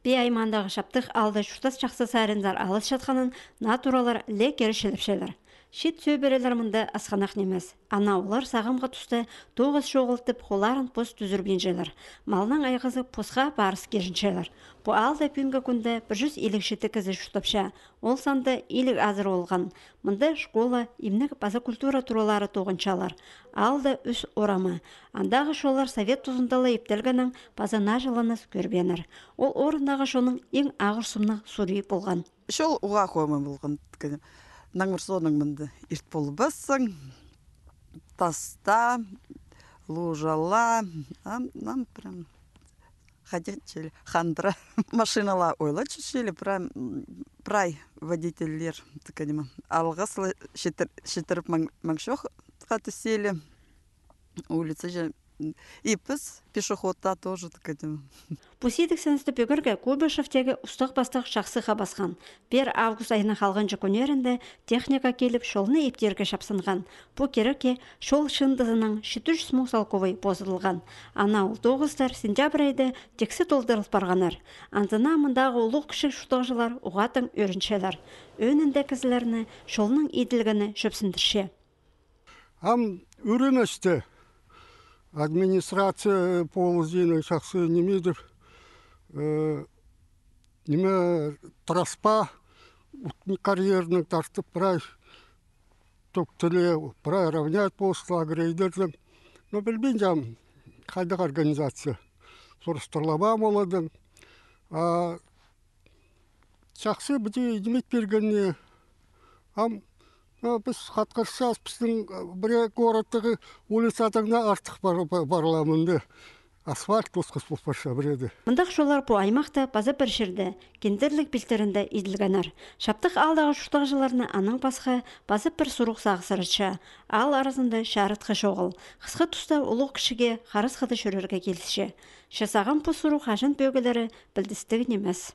Бей аймандағы шаптық алды шуштас жақсы сарындар алыс жатқанын натуралар ле керішіліпшелер. Шет сөйберелер мұнда асқанақ немес. Ана олар сағымға түсті 9 шоғылтып қоларын пос түзірбенжелер. Малның айғызы посқа барыс керіншелер. Бұ алда пүнгі күнді 150 кізі шутапша. Ол санды илік азыр олған. Мұнда школа, имнік база культура туралары тоғыншалар. Алда үс орамы. Андағы шолар совет тұзындалы ептелгінің базана жыланыз көрбенір. Ол орындағы шоның ең ағыр сұмның сүрей болған. Шол уға қоймы болған. Наңыр соның мұнды ирт болбассың, таста, лужала, нам прям ходячили, хандра, машинала ойла чешили, прай водительлер, алғаслы шетіріп маңшоқ қаты сели, улица же, и пешеходта тоже, Пусидік сеністі бөгірге Кубышевтегі ұстық бастық шақсыға басқан. 1 август айына қалған жүкөнерінде техника келіп шолны ептерге шапсынған. Бұ кереке шол шындызының 700 мың салковой бозылған. Ана ол 9-тар сентябрь айды тексі толдырылып барғанар. Андына мұндағы ұлық күшік шутағжылар ұғатын өріншелер. Өнінде кізілеріні шолның еділгіні шөпсіндірше. Үрінішті администрация полузины шақсы немедір неме траспа карьерных тартып прай токтыле прай равнять постла грейдерден. Но білбен жам қайдақ организация сұрыстырлаба моладың. Шақсы біде демет бергенне біз қатқыршас біздің бір городтығы улицатыңда артық барламынды. Асфальт тосқыс болпаша біреді. Мұндақ жолар бұл аймақта база бір жерді, кендерлік белтерінде еділгенар. Шаптық алдағы шуштақ жыларына аның басқа базы бір сұруқ сағысырыча. Ал арасында шарытқы жоғыл. Қысқы тұста ұлық кішіге қарыс қыды жүрерге келісше. Шасаған бұл сұруқ ажын бөгілері білдістігін емес.